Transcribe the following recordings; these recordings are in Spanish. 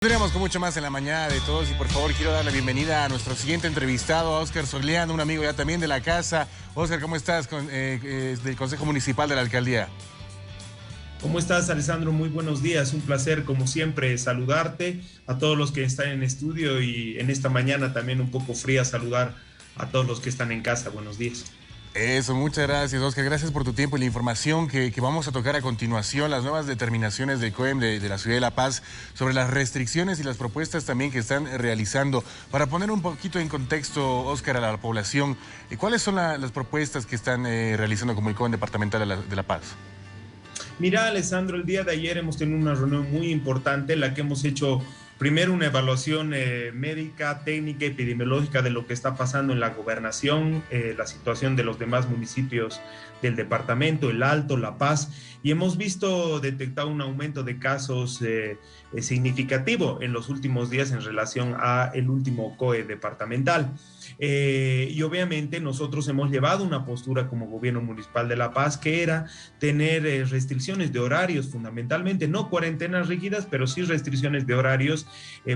Tendremos con mucho más en la mañana de todos y por favor quiero dar la bienvenida a nuestro siguiente entrevistado, a Óscar Sogliano, un amigo ya también de la casa. Óscar, ¿cómo estás? Del Consejo Municipal de la Alcaldía. ¿Cómo estás, Alessandro? Muy buenos días. Un placer, como siempre, saludarte a todos los que están en estudio y en esta mañana también un poco fría saludar a todos los que están en casa. Buenos días. Eso, muchas gracias, Óscar. Gracias por tu tiempo y la información que vamos a tocar a continuación, las nuevas determinaciones del COEM de la Ciudad de La Paz sobre las restricciones y las propuestas también que están realizando. Para poner un poquito en contexto, Óscar, a la población, ¿cuáles son las propuestas que están realizando como el COEM departamental de La Paz? Mira, Alessandro, el día de ayer hemos tenido una reunión muy importante en la que hemos hecho primero una evaluación médica, técnica, epidemiológica de lo que está pasando en la gobernación, la situación de los demás municipios del departamento, El Alto, La Paz, y hemos detectado un aumento de casos significativo en los últimos días en relación a el último COE departamental. Y obviamente nosotros hemos llevado una postura como gobierno municipal de La Paz que era tener restricciones de horarios fundamentalmente, no cuarentenas rígidas, pero sí restricciones de horarios,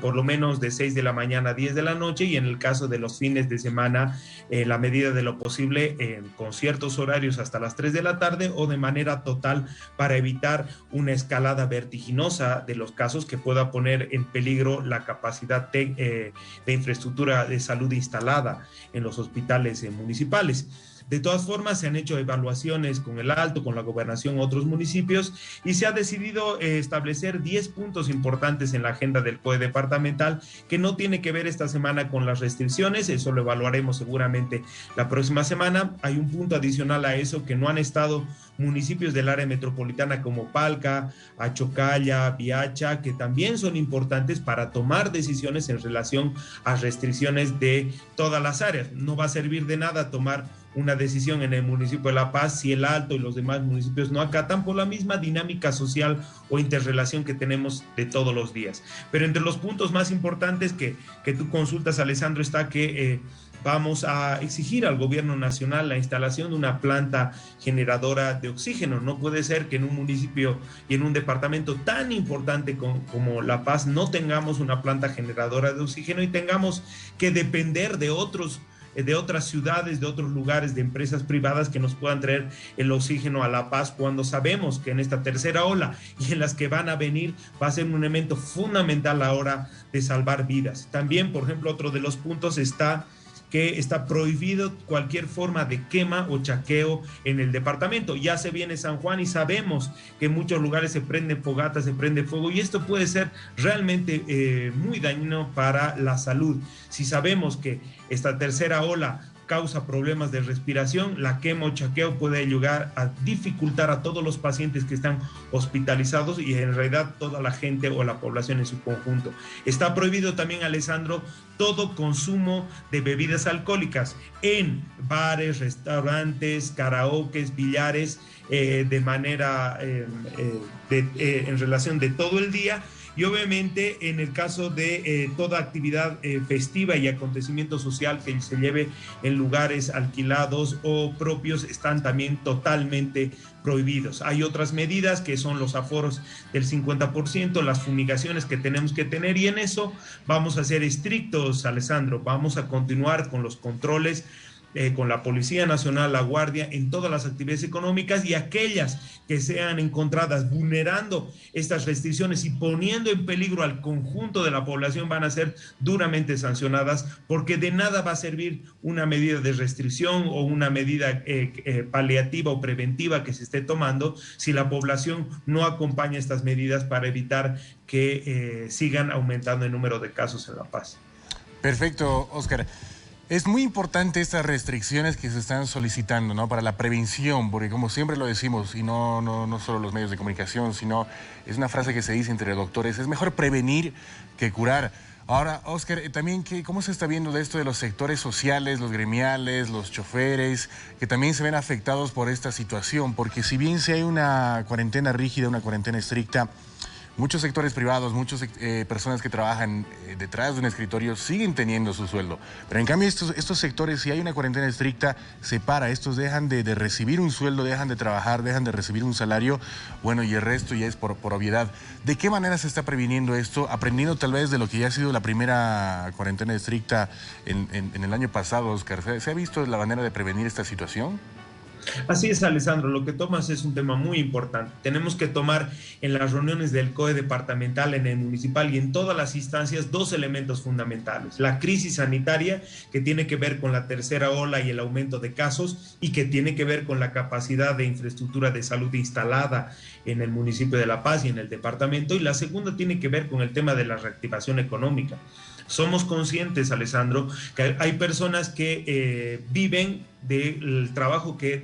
por lo menos de 6 de la mañana a 10 de la noche y en el caso de los fines de semana, la medida de lo posible con ciertos horarios hasta las 3 de la tarde o de manera total para evitar una escalada vertiginosa de los casos que pueda poner en peligro la capacidad de infraestructura de salud instalada en los hospitales municipales. De todas formas, se han hecho evaluaciones con El Alto, con la gobernación, otros municipios, y se ha decidido establecer 10 puntos importantes en la agenda del COE departamental que no tiene que ver esta semana con las restricciones, eso lo evaluaremos seguramente la próxima semana. Hay un punto adicional a eso que no han estado municipios del área metropolitana como Palca, Achocalla, Viacha, que también son importantes para tomar decisiones en relación a restricciones de todas las áreas. No va a servir de nada tomar una decisión en el municipio de La Paz si El Alto y los demás municipios no acatan por la misma dinámica social o interrelación que tenemos de todos los días. Pero entre los puntos más importantes que tú consultas, Alessandro, está que vamos a exigir al gobierno nacional la instalación de una planta generadora de oxígeno. No puede ser que en un municipio y en un departamento tan importante como La Paz no tengamos una planta generadora de oxígeno y tengamos que depender de otras ciudades, de otros lugares, de empresas privadas que nos puedan traer el oxígeno a La Paz cuando sabemos que en esta tercera ola y en las que van a venir va a ser un elemento fundamental a la hora de salvar vidas. También, por ejemplo, otro de los puntos está que está prohibido cualquier forma de quema o chaqueo en el departamento. Ya se viene San Juan y sabemos que en muchos lugares se prende fogata, se prende fuego y esto puede ser realmente muy dañino para la salud. Si sabemos que esta tercera ola causa problemas de respiración, la quema o chaqueo puede llegar a dificultar a todos los pacientes que están hospitalizados y en realidad toda la gente o la población en su conjunto. Está prohibido también, Alessandro, todo consumo de bebidas alcohólicas en bares, restaurantes, karaokes, billares, de manera en relación de todo el día. Y obviamente en el caso de toda actividad festiva y acontecimiento social que se lleve en lugares alquilados o propios están también totalmente prohibidos. Hay otras medidas que son los aforos del 50%, las fumigaciones que tenemos que tener y en eso vamos a ser estrictos, Alessandro. Vamos a continuar con los controles con la Policía Nacional, la Guardia, en todas las actividades económicas y aquellas que sean encontradas vulnerando estas restricciones y poniendo en peligro al conjunto de la población van a ser duramente sancionadas porque de nada va a servir una medida de restricción o una medida paliativa o preventiva que se esté tomando si la población no acompaña estas medidas para evitar que sigan aumentando el número de casos en La Paz. Perfecto, Óscar. Es muy importante estas restricciones que se están solicitando, ¿no? Para la prevención, porque como siempre lo decimos, y no solo los medios de comunicación, sino es una frase que se dice entre doctores, es mejor prevenir que curar. Ahora, Óscar, también, ¿cómo se está viendo de esto de los sectores sociales, los gremiales, los choferes, que también se ven afectados por esta situación? Porque si bien si hay una cuarentena rígida, una cuarentena estricta, muchos sectores privados, muchas personas que trabajan detrás de un escritorio siguen teniendo su sueldo. Pero en cambio estos sectores, si hay una cuarentena estricta, se para. Estos dejan de recibir un sueldo, dejan de trabajar, dejan de recibir un salario. Bueno, y el resto ya es por obviedad. ¿De qué manera se está previniendo esto? Aprendiendo tal vez de lo que ya ha sido la primera cuarentena estricta en el año pasado, Oscar. ¿Se ha visto la manera de prevenir esta situación? Así es, Alessandro, lo que tomas es un tema muy importante. Tenemos que tomar en las reuniones del COE departamental, en el municipal y en todas las instancias dos elementos fundamentales. La crisis sanitaria, que tiene que ver con la tercera ola y el aumento de casos, y que tiene que ver con la capacidad de infraestructura de salud instalada en el municipio de La Paz y en el departamento. Y la segunda tiene que ver con el tema de la reactivación económica. Somos conscientes, Alessandro, que hay personas que viven del trabajo que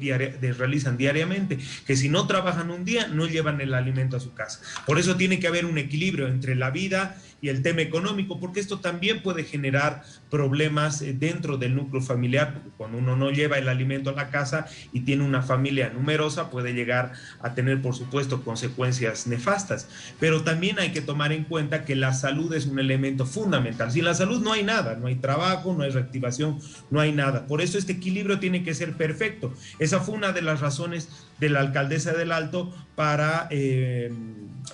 realizan diariamente, que si no trabajan un día no llevan el alimento a su casa. Por eso tiene que haber un equilibrio entre la vida y el tema económico, porque esto también puede generar problemas dentro del núcleo familiar, porque cuando uno no lleva el alimento a la casa y tiene una familia numerosa, puede llegar a tener, por supuesto, consecuencias nefastas. Pero también hay que tomar en cuenta que la salud es un elemento fundamental. Sin la salud no hay nada, no hay trabajo, no hay reactivación, no hay nada. Por eso este equilibrio tiene que ser perfecto. Esa fue una de las razones de la alcaldesa del Alto para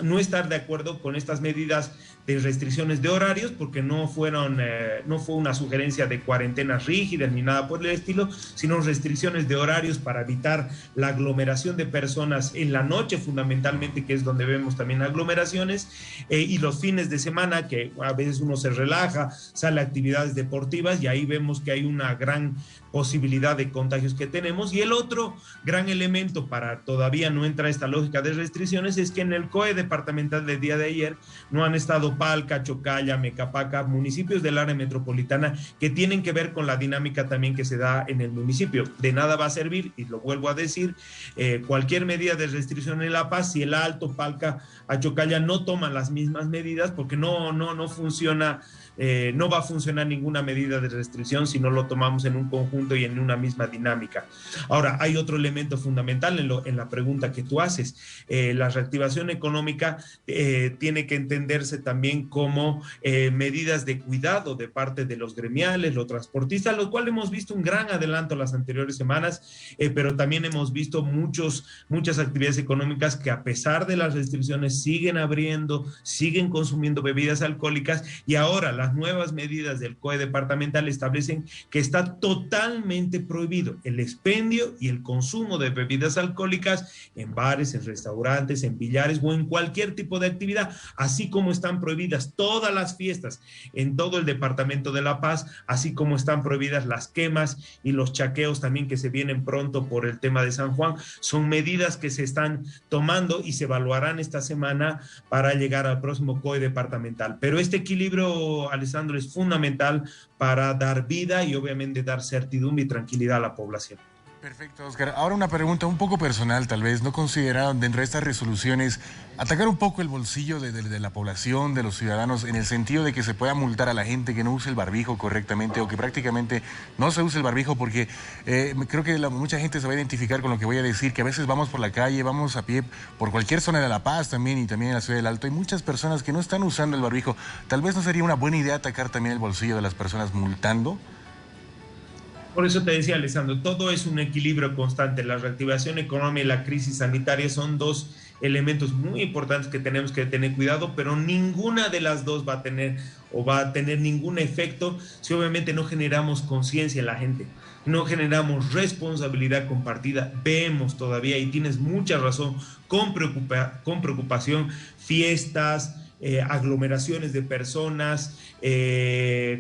no estar de acuerdo con estas medidas de restricciones de horarios, porque no fue una sugerencia de cuarentenas rígidas ni nada por el estilo, sino restricciones de horarios para evitar la aglomeración de personas en la noche, fundamentalmente, que es donde vemos también aglomeraciones, y los fines de semana, que a veces uno se relaja, sale a actividades deportivas, y ahí vemos que hay una gran posibilidad de contagios que tenemos. Y el otro gran elemento para todavía no entrar a esta lógica de restricciones es que en el COE departamental del día de ayer no han estado Palca, Chocalla, Mecapaca, municipios del área metropolitana, que tienen que ver con la dinámica también que se da en el municipio. De nada va a servir, y lo vuelvo a decir, cualquier medida de restricción en La Paz si el Alto, Palca, Achocalla no toman las mismas medidas, porque no funciona. No va a funcionar ninguna medida de restricción si no lo tomamos en un conjunto y en una misma dinámica. Ahora, hay otro elemento fundamental en la pregunta que tú haces. La reactivación económica tiene que entenderse también como medidas de cuidado de parte de los gremiales, los transportistas, lo cual hemos visto un gran adelanto las anteriores semanas, pero también hemos visto muchas actividades económicas que, a pesar de las restricciones, siguen abriendo, siguen consumiendo bebidas alcohólicas. Y ahora las nuevas medidas del COE departamental establecen que está totalmente prohibido el expendio y el consumo de bebidas alcohólicas en bares, en restaurantes, en billares o en cualquier tipo de actividad, así como están prohibidas todas las fiestas en todo el departamento de La Paz, así como están prohibidas las quemas y los chaqueos también, que se vienen pronto por el tema de San Juan. Son medidas que se están tomando y se evaluarán esta semana para llegar al próximo COE departamental. Pero este equilibrio, Alessandro, es fundamental para dar vida y obviamente dar certidumbre y tranquilidad a la población. Perfecto, Oscar. Ahora una pregunta un poco personal, tal vez. ¿No consideraron dentro de estas resoluciones atacar un poco el bolsillo de la población, de los ciudadanos, en el sentido de que se pueda multar a la gente que no use el barbijo correctamente o que prácticamente no se use el barbijo? Porque creo que mucha gente se va a identificar con lo que voy a decir, que a veces vamos por la calle, vamos a pie por cualquier zona de La Paz también, y también en la ciudad del Alto. Hay muchas personas que no están usando el barbijo. Tal vez no sería una buena idea atacar también el bolsillo de las personas multando. Por eso te decía, Alessandro, todo es un equilibrio constante. La reactivación económica y la crisis sanitaria son dos elementos muy importantes que tenemos que tener cuidado, pero ninguna de las dos va a tener ningún efecto si obviamente no generamos conciencia en la gente, no generamos responsabilidad compartida. Vemos todavía, y tienes mucha razón, con preocupación, fiestas, aglomeraciones de personas,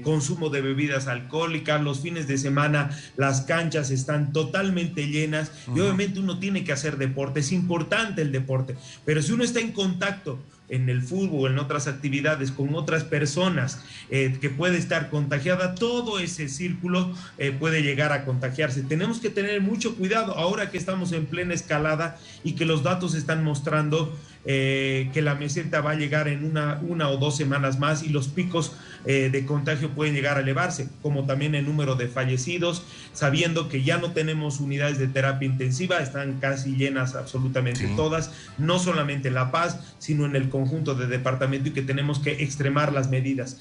consumo de bebidas alcohólicas. Los fines de semana las canchas están totalmente llenas, y obviamente uno tiene que hacer deporte. Es importante el deporte, pero si uno está en contacto en el fútbol, en otras actividades, con otras personas que puede estar contagiada, todo ese círculo puede llegar a contagiarse. Tenemos que tener mucho cuidado ahora que estamos en plena escalada y que los datos están mostrando que la meseta va a llegar en una o 2 semanas más y los picos de contagio pueden llegar a elevarse, como también el número de fallecidos, sabiendo que ya no tenemos unidades de terapia intensiva, están casi llenas absolutamente todas, no solamente en La Paz, sino en el conjunto de departamento, y que tenemos que extremar las medidas.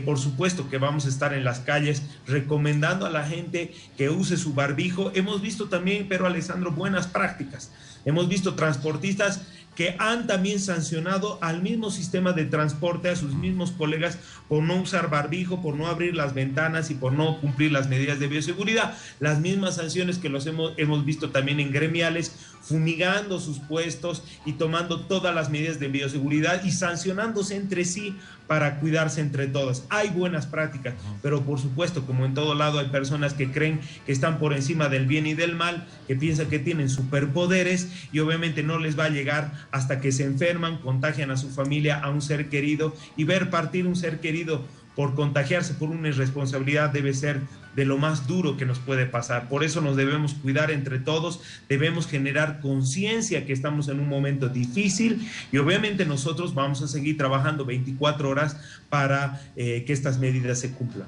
Por supuesto que vamos a estar en las calles recomendando a la gente que use su barbijo. Hemos visto también, pero Alessandro, buenas prácticas. Hemos visto transportistas que han también sancionado al mismo sistema de transporte, a sus mismos colegas, por no usar barbijo, por no abrir las ventanas y por no cumplir las medidas de bioseguridad. Las mismas sanciones que hemos visto también en gremiales, fumigando sus puestos y tomando todas las medidas de bioseguridad y sancionándose entre sí para cuidarse entre todas. Hay buenas prácticas, pero por supuesto, como en todo lado, hay personas que creen que están por encima del bien y del mal, que piensan que tienen superpoderes y obviamente no les va a llegar hasta que se enferman, contagian a su familia, a un ser querido, y ver partir un ser querido por contagiarse por una irresponsabilidad debe ser de lo más duro que nos puede pasar. Por eso nos debemos cuidar entre todos, debemos generar conciencia que estamos en un momento difícil y obviamente nosotros vamos a seguir trabajando 24 horas para que estas medidas se cumplan.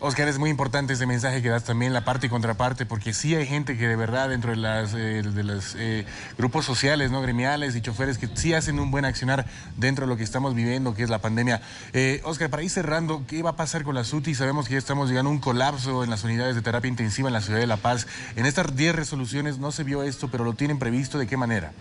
Óscar, es muy importante ese mensaje que das también, la parte y contraparte, porque sí hay gente que de verdad dentro de los grupos sociales, ¿no?, gremiales y choferes que sí hacen un buen accionar dentro de lo que estamos viviendo, que es la pandemia. Óscar, para ir cerrando, ¿qué va a pasar con las UTI? Sabemos que ya estamos llegando a un colapso en las unidades de terapia intensiva en la ciudad de La Paz. En estas 10 resoluciones no se vio esto, pero ¿lo tienen previsto? ¿De qué manera?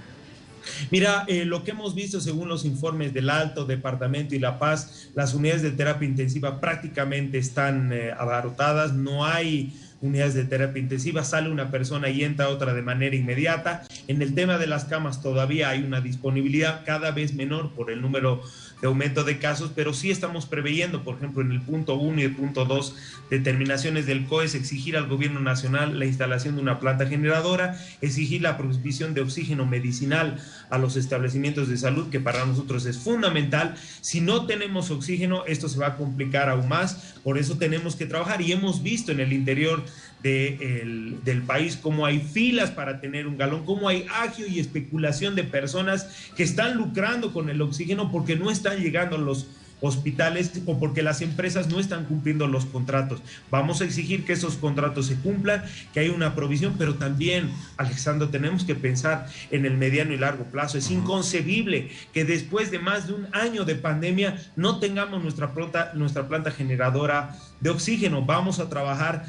Mira, lo que hemos visto según los informes del Alto Departamento y La Paz, las unidades de terapia intensiva prácticamente están abarrotadas, no hay unidades de terapia intensiva, sale una persona y entra otra de manera inmediata. En el tema de las camas todavía hay una disponibilidad cada vez menor por el número de aumento de casos, pero sí estamos preveyendo, por ejemplo, en el punto 1 y el punto 2, determinaciones del COES, exigir al gobierno nacional la instalación de una planta generadora, exigir la provisión de oxígeno medicinal a los establecimientos de salud, que para nosotros es fundamental. Si no tenemos oxígeno, esto se va a complicar aún más, por eso tenemos que trabajar, y hemos visto en el interior del país cómo hay filas para tener un galón, cómo hay agio y especulación de personas que están lucrando con el oxígeno porque no están llegando a los hospitales o porque las empresas no están cumpliendo los contratos. Vamos a exigir que esos contratos se cumplan, que haya una provisión, pero también, Alessandro, tenemos que pensar en el mediano y largo plazo. Es inconcebible que después de más de un año de pandemia no tengamos nuestra planta generadora de oxígeno. Vamos a trabajar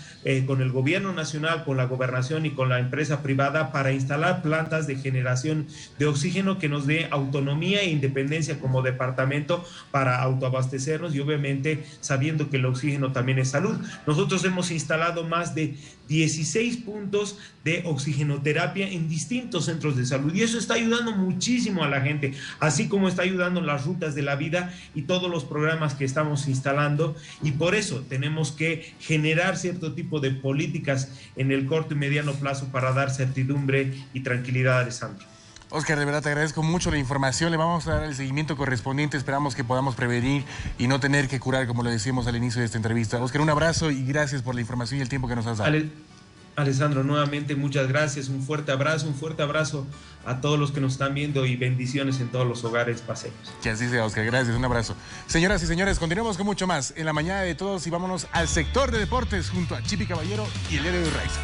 con el gobierno nacional, con la gobernación y con la empresa privada para instalar plantas de generación de oxígeno que nos dé autonomía e independencia como departamento para autoabastecernos y obviamente sabiendo que el oxígeno también es salud. Nosotros hemos instalado más de 16 puntos de oxigenoterapia en distintos centros de salud y eso está ayudando muchísimo a la gente, así como está ayudando las rutas de la vida y todos los programas que estamos instalando, y por eso tenemos que generar cierto tipo de políticas en el corto y mediano plazo para dar certidumbre y tranquilidad a Alessandro. Óscar, de verdad te agradezco mucho la información, le vamos a dar el seguimiento correspondiente, esperamos que podamos prevenir y no tener que curar, como lo decíamos al inicio de esta entrevista. Óscar, un abrazo y gracias por la información y el tiempo que nos has dado. Alessandro, nuevamente muchas gracias, un fuerte abrazo a todos los que nos están viendo y bendiciones en todos los hogares paseños. Que así sea, Óscar, gracias, un abrazo. Señoras y señores, continuamos con mucho más en la mañana de todos y vámonos al sector de deportes junto a Chipi Caballero y el héroe Raiza.